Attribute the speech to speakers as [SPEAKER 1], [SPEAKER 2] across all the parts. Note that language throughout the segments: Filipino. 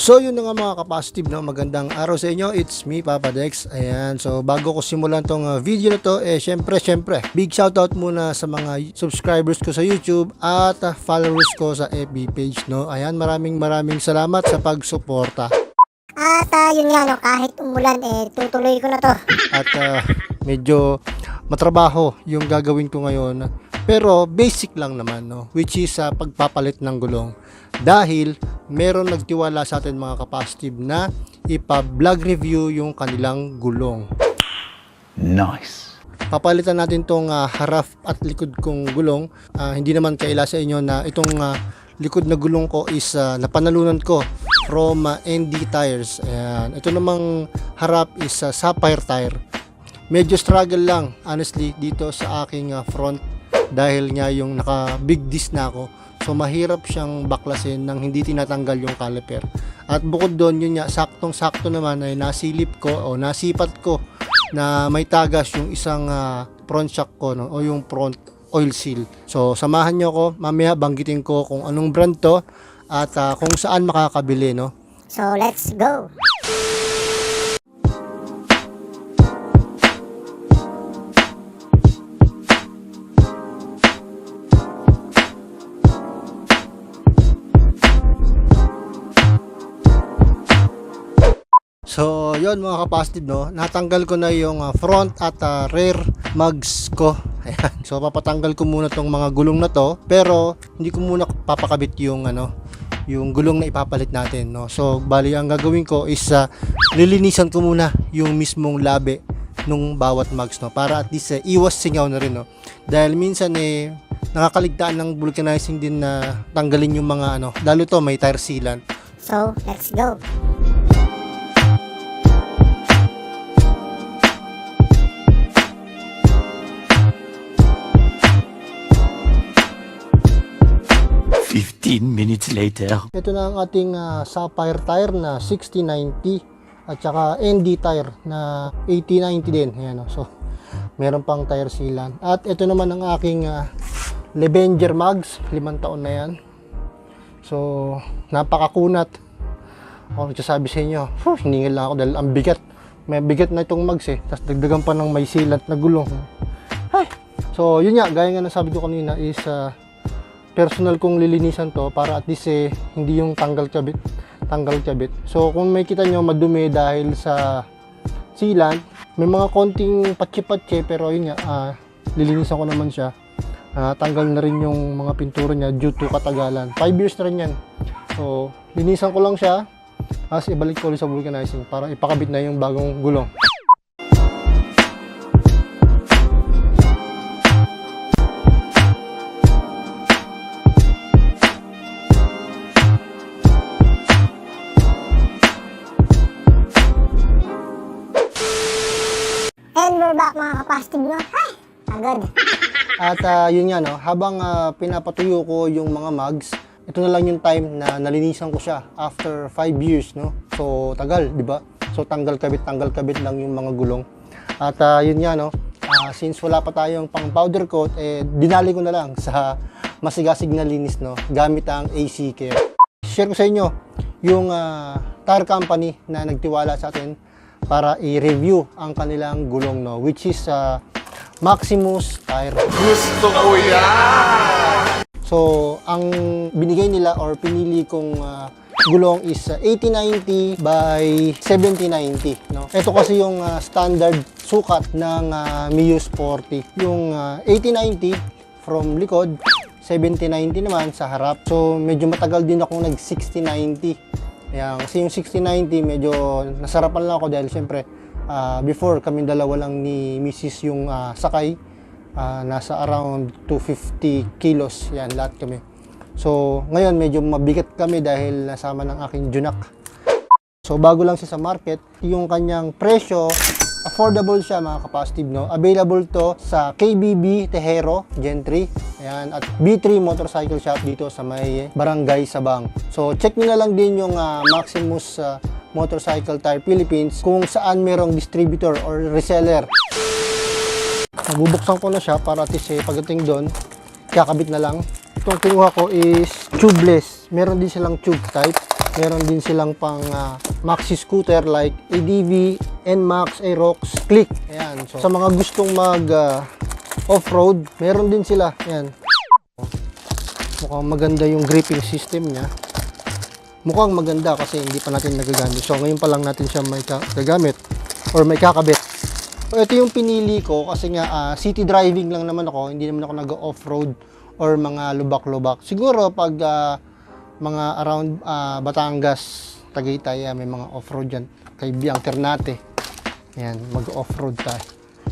[SPEAKER 1] So yun na nga mga ka-positive, no? Magandang araw sa inyo. It's me, Papa Dex. Ayan, so bago ko simulan tong video na to, syempre big shoutout muna sa mga subscribers ko sa YouTube at followers ko sa FB page, no? Ayan, maraming salamat sa pagsuporta.
[SPEAKER 2] At yun nga, no, kahit umulan, tutuloy ko na to.
[SPEAKER 1] At medyo matrabaho yung gagawin ko ngayon, pero basic lang naman, no? Which is pagpapalit ng gulong. Dahil meron nagtiwala sa atin mga ka-positive na ipa-vlog review yung kanilang gulong.
[SPEAKER 3] Nice.
[SPEAKER 1] Papalitan natin tong harap at likod kong gulong. Hindi naman kaila sa inyo na itong likod na gulong ko is napanalunan ko from ND Tires. Ayan. Ito namang harap is Sapphire Tire. Medyo struggle lang honestly dito sa aking front dahil nga yung naka big disc na ako. So mahirap siyang baklasin nang hindi tinatanggal yung caliper. At bukod doon, yun nga, saktong-sakto naman ay nasilip ko o nasipat ko na may tagas yung isang front shock ko, no? O yung front oil seal. So samahan nyo ko, mamaya banggitin ko kung anong brand to at kung saan makakabili, no?
[SPEAKER 2] So let's go!
[SPEAKER 1] So, yun mga ka-positive, no? Natanggal ko na yung front at rear mugs ko. Ayan. So, papatanggal ko muna tong mga gulong na to, pero hindi ko muna papakabit yung yung gulong na ipapalit natin, no? So, bali ang gagawin ko is lilinisan ko muna yung mismong labi nung bawat mugs, no? Para at least iwas singaw na rin, no? Dahil minsan nakakaligtaan ng vulcanizing din na tanggalin yung mga lalo to may tire sealant.
[SPEAKER 2] So, let's go!
[SPEAKER 3] Minutes later.
[SPEAKER 1] Ito na ang ating Sapphire tire na 6090 at saka ND tire na 8090 din. Ayan, no? So, meron pang tire sealant. At ito naman ang aking Levenger mugs. 5 taon na yan. So, napakakunat. Ako nagsasabi sa inyo, hiningil lang ako dahil ang bigat. May bigat na itong mugs Tapos dagdagan pa ng may sealant na gulong. Ay! So, yun nga. Gaya nga na sabi ko kanina is personal kong lilinisan to para at least hindi yung tanggal cabit. So kung may kita nyo madumi dahil sa sealant, may mga konting patsi-patsi pero yun nga, lilinisan ko naman siya. Tanggal na rin yung mga pintura niya due to katagalan. 5 years na rin yan. So linisan ko lang siya, tapos ibalik ko ulit sa vulcanizing para ipakabit na yung bagong gulong.
[SPEAKER 2] And we're back mga ka-positive, no? Ay! Agad!
[SPEAKER 1] At yun nga, no, habang pinapatuyo ko yung mga mugs, ito na lang yung time na nalinisan ko siya after 5 years, no? So, tagal, di ba? So, tanggal kabit lang yung mga gulong. At yun nga, no, since wala pa tayong pang powder coat, dinali ko na lang sa masigasig na linis, no, gamit ang AC Care. Share ko sa inyo yung tire company na nagtiwala sa atin para i-review ang kanilang gulong, no, which is Maximus Tire.
[SPEAKER 3] Gusto ko yan!
[SPEAKER 1] So, ang binigay nila or pinili kong gulong is 8090 by 7090, no? Ito kasi yung standard sukat ng Mio Sporty. Yung 8090 from likod, 7090 naman sa harap. So, medyo matagal din akong nag 6090. Ayan, kasi yung 6090 medyo nasarapan lang ako dahil syempre before kaming dalawa lang ni Mrs. yung sakay, nasa around 250 kilos yan lahat kami. So ngayon medyo mabigat kami dahil nasama ng aking junak. So bago lang siya sa market, yung kanyang presyo, affordable siya mga ka-positive, no? Available to sa KBB Tejero Gen 3. Ayan, at B3 Motorcycle Shop dito sa may Barangay Sabang. So check nyo na lang din yung Maximus Motorcycle Tire Philippines kung saan merong distributor or reseller. Bubuksan ko na siya para at least pagdating doon, kakabit na lang. Itong kinuha ko is tubeless. Meron din silang tube type. Meron din silang pang maxi scooter like ADV, NMAX, Aerox, Click. Ayan. So, sa mga gustong mag off-road, meron din sila. Ayan. Mukhang maganda yung gripping system niya. Mukhang maganda kasi hindi pa natin nagagamit. So, ngayon pa lang natin siya may gagamit or may kakabit. So, ito yung pinili ko kasi nga city driving lang naman ako. Hindi naman ako nag-off-road or mga lubak-lubak. Siguro pag mga around Batangas, Tagaytay, may mga off-road dyan. Kay Biang Ternate. Ayan, mag-off-road tayo.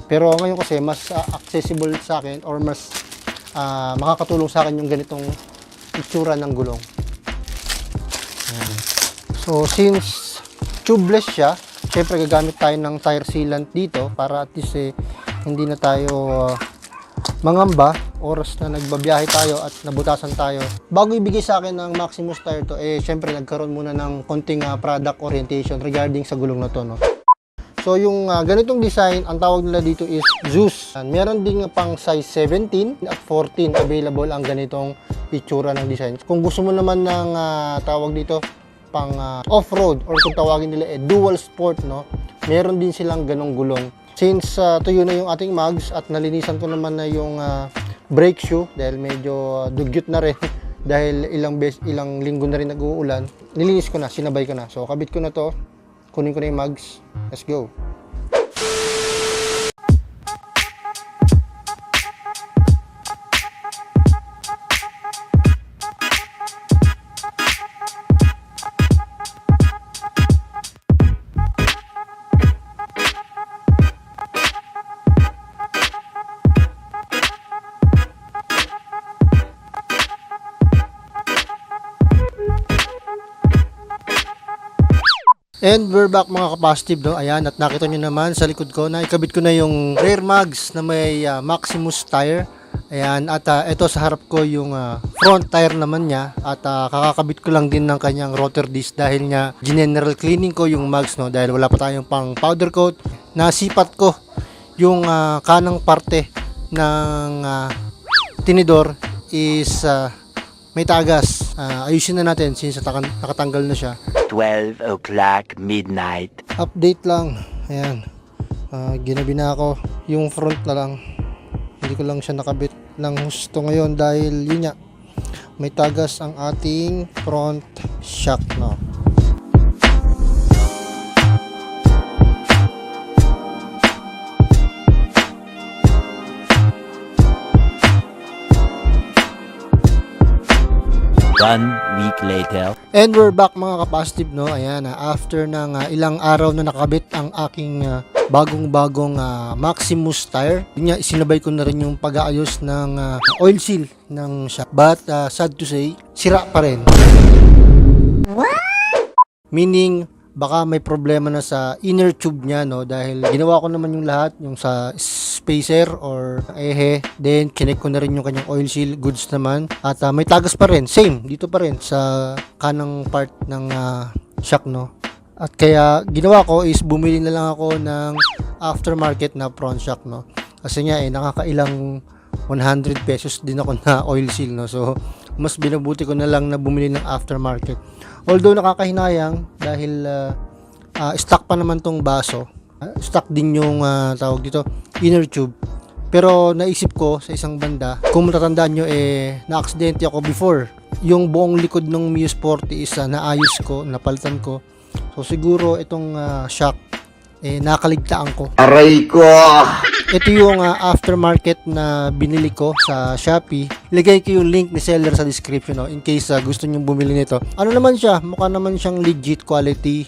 [SPEAKER 1] Pero ngayon kasi mas accessible sa akin or mas makakatulong sa akin yung ganitong itsura ng gulong. Ayan. So since tubeless siya, syempre gagamit tayo ng tire sealant dito para at least hindi na tayo mangamba oras na nagbabiyahe tayo at nabutasan tayo. Bago ibigay sa akin ng Maximus tire to, syempre nagkaroon muna ng konting product orientation regarding sa gulong na to, no? So yung ganitong design, ang tawag nila dito is Zeus. Meron din pang size 17 at 14 available ang ganitong itsura ng design. Kung gusto mo naman ng tawag dito pang off-road or kung tawagin nila dual sport, no? Meron din silang ganong gulong. Since tuyo na yung ating mags at nalinisan ko naman na yung brake shoe dahil medyo dugyot na rin dahil ilang linggo na rin nag-uulan, nilinis ko na, sinabay ko na. So kabit ko na to. Kunin ko na yung mags. Let's go. And we're back mga ka-positive, no? Ayan, at nakita nyo naman sa likod ko na ikabit ko na yung rear mags na may Maximus tire. Ayan, at ito sa harap ko yung front tire naman niya. At kakakabit ko lang din ng kanyang rotor disc dahil nga general cleaning ko yung mags, no? Dahil wala pa tayong pang powder coat. Nasipat ko yung kanang parte ng tinidor is may tagas. Ayusin na natin since nakatanggal na siya.
[SPEAKER 4] 12 o'clock midnight.
[SPEAKER 1] Update lang. Ayan. Ginabi na ako. Yung front na lang. Hindi ko lang siya nakabit ng husto ngayon dahil yun nga. May tagas ang ating front shock, no?
[SPEAKER 4] One week later.
[SPEAKER 1] And we're back mga ka-positive, no? Ayan, after ng ilang araw na nakabit ang aking bagong-bagong Maximus tire. Yun nga, isinabay ko na rin yung pag-aayos ng oil seal ng shock. But sad to say, sira pa rin. Meaning, baka may problema na sa inner tube niya, no? Dahil ginawa ko naman yung lahat, yung sa spacer or ehe, then kinek ko na rin yung kanyang oil seal, goods naman. At may tagas pa rin, same, dito pa rin sa kanang part ng shock, no? At kaya ginawa ko is bumili na lang ako ng aftermarket na front shock, no? Kasi nga nakakailang 100 pesos din ako na oil seal, no? So mas binabuti ko na lang na bumili ng aftermarket. Although nakakahinayang dahil stock pa naman tong baso. Stock din yung tawag dito, inner tube. Pero naisip ko sa isang banda, kung matatandaan nyo na-aksidente ako before. Yung buong likod ng Mio Sporty is naayos ko, napalitan ko. So siguro itong shock nakaligtaan ko.
[SPEAKER 3] Aray ko!
[SPEAKER 1] Ito yung aftermarket na binili ko sa Shopee. Ilagay ko yung link ni seller sa description, no, in case gusto niyo bumili nito. Ano naman siya? Mukha naman siyang legit quality.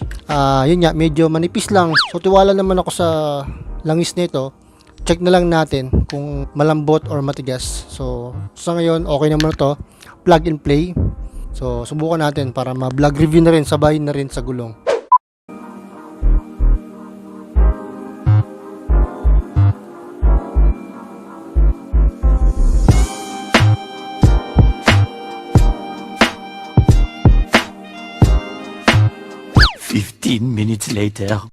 [SPEAKER 1] Yun nga, medyo manipis lang. So tiwala naman ako sa langis nito. Check na lang natin kung malambot or matigas. So sa ngayon, okay naman ito. Plug and play. So subukan natin para ma-vlog review na rin, sabay na rin sa gulong.
[SPEAKER 4] Minutes later.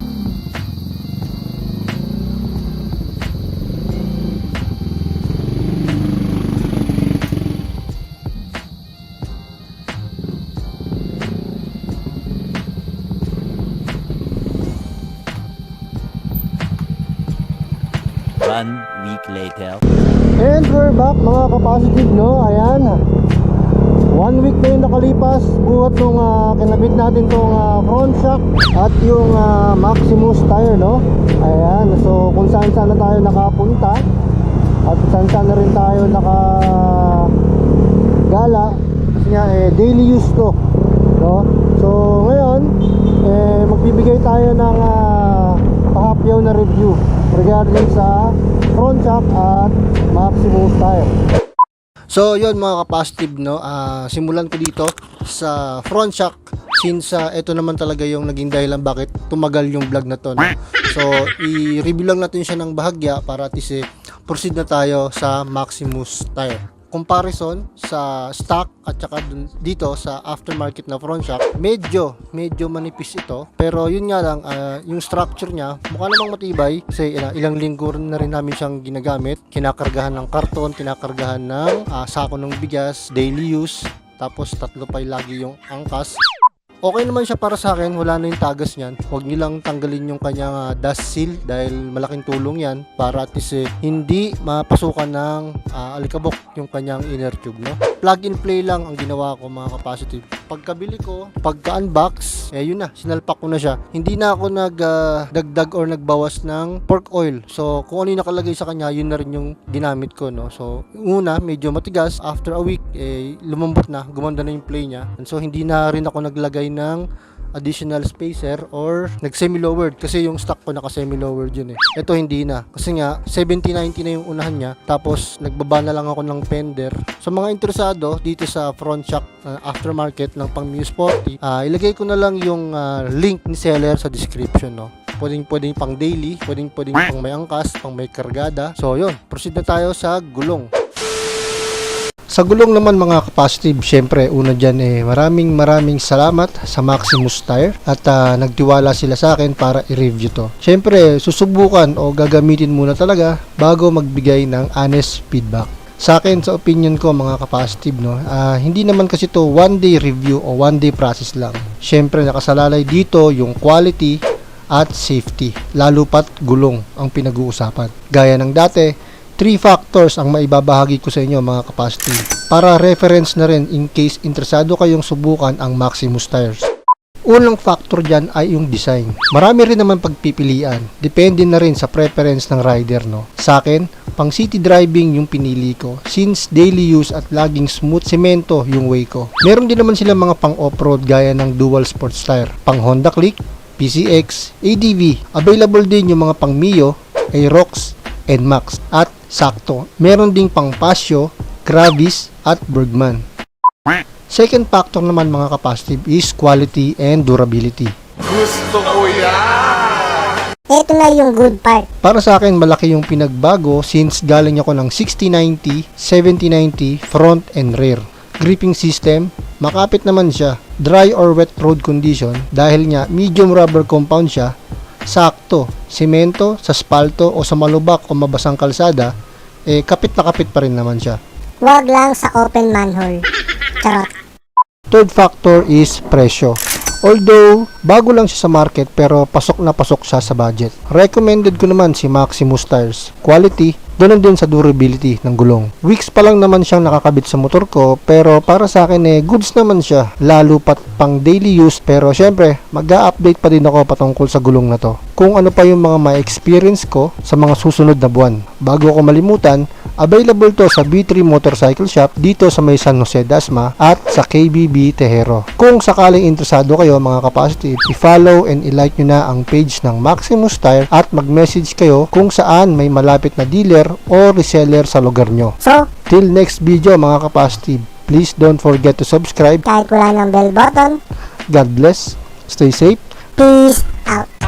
[SPEAKER 4] 1 week later.
[SPEAKER 1] And we're back mga ka-positive, no? Ayan. 1 week na yung nakalipas buhat nung kinabit natin tong front shock at yung Maximus tire, no? Ayan. So kung saan na tayo nakapunta at saan na rin tayo nakagala kasi nga daily use to, no? So ngayon magbibigay tayo ng pahapyaw na review regarding sa front shock at Maximus tire. So yun mga ka-positive, no, simulan ko dito sa front shock since ito naman talaga yung naging dahilan bakit tumagal yung vlog na to, no? So i-review lang natin siya ng bahagya para at least proceed na tayo sa Maximus tire. Comparison sa stock at saka dito sa aftermarket na front shock, medyo manipis ito, pero yun nga lang, yung structure niya mukha namang matibay kasi ilang linggo na rin namin siyang ginagamit. Kinakargahan ng karton, kinakargahan ng sako ng bigas, daily use, tapos 3 pa lagi yung angkas. Okay naman siya para sa akin, wala na yung tagas niyan. Huwag niyo lang tanggalin yung kanyang dust seal dahil malaking tulong yan para at least hindi mapasukan ng alikabok yung kanyang inner tube, no? Plug and play lang ang ginawa ko mga ka-positive. Pagkabili ko, pagka-unbox, yun na, sinalpak ko na siya. Hindi na ako nagdagdag or nagbawas ng pork oil. So kung ano yung nakalagay sa kanya, yun na rin yung ginamit ko, no? So una, medyo matigas. After a week, lumambot na, gumanda na yung play niya. And so hindi na rin ako naglagay ng additional spacer or nag-semi-lowered kasi yung stock ko naka-semi-lowered yun Ito hindi na kasi nga 70-90 na yung unahan niya, tapos nagbaba na lang ako ng fender. So mga interesado dito sa front shock aftermarket ng pang Mio Sporty, ilagay ko na lang yung link ni seller sa description, no? Pwedeng pang daily, pwedeng pang may angkas, pang may kargada. So yun, proceed na tayo sa gulong. Sa gulong naman mga ka-positive, syempre una dyan maraming salamat sa Maximus tire at nagtiwala sila sa akin para i-review to. Syempre susubukan o gagamitin muna talaga bago magbigay ng honest feedback. Sa akin, sa opinion ko mga ka-positive, no, hindi naman kasi to one day review o one day process lang. Syempre nakasalalay dito yung quality at safety, lalo pat gulong ang pinag-uusapan. Gaya ng dati, 3 factors ang maibabahagi ko sa inyo mga ka-positive para reference na rin in case interesado kayong subukan ang Maximus tires. Unang factor dyan ay yung design. Marami rin naman pagpipilian. Depende na rin sa preference ng rider, no? Sa akin, pang city driving yung pinili ko since daily use at laging smooth semento yung way ko. Meron din naman sila mga pang off-road gaya ng dual sports tire, pang Honda Click, PCX, ADV. Available din yung mga pang Mio, Aerox, NMAX at sakto. Meron ding pang Pasio, Gravis at Bergman. Second factor naman mga ka-positive is quality and durability.
[SPEAKER 3] Gusto ko yan!
[SPEAKER 2] Ito na yung good part.
[SPEAKER 1] Para sa akin, malaki yung pinagbago since galing ako ng 6090, 7090 front and rear. Gripping system, makapit naman siya. Dry or wet road condition dahil nga medium rubber compound siya. Sakto, semento, sa spalto o sa malubak o mabasang kalsada, kapit na kapit pa rin naman siya.
[SPEAKER 2] Wag lang sa open manhole. Charot.
[SPEAKER 1] Third factor is presyo. Although, bago lang siya sa market pero pasok na pasok siya sa budget. Recommended ko naman si Maximus tires. Quality, doon din sa durability ng gulong. Weeks pa lang naman siyang nakakabit sa motor ko pero para sa akin goods naman siya. Lalo pat pang daily use pero syempre mag-a-update pa din ako patungkol sa gulong na to. Kung ano pa yung mga ma-experience ko sa mga susunod na buwan. Bago ko malimutan, available to sa B3 Motorcycle Shop dito sa may San Jose Dasma at sa KBB Tejero. Kung sakaling interesado kayo mga ka-positive, i-follow and i-like nyo na ang page ng Maximus Tire at mag-message kayo kung saan may malapit na dealer o reseller sa lugar nyo.
[SPEAKER 2] So,
[SPEAKER 1] Till next video mga ka-positive, please don't forget to subscribe.
[SPEAKER 2] kahit wala ng bell button,
[SPEAKER 1] God bless, stay safe.
[SPEAKER 2] peace out.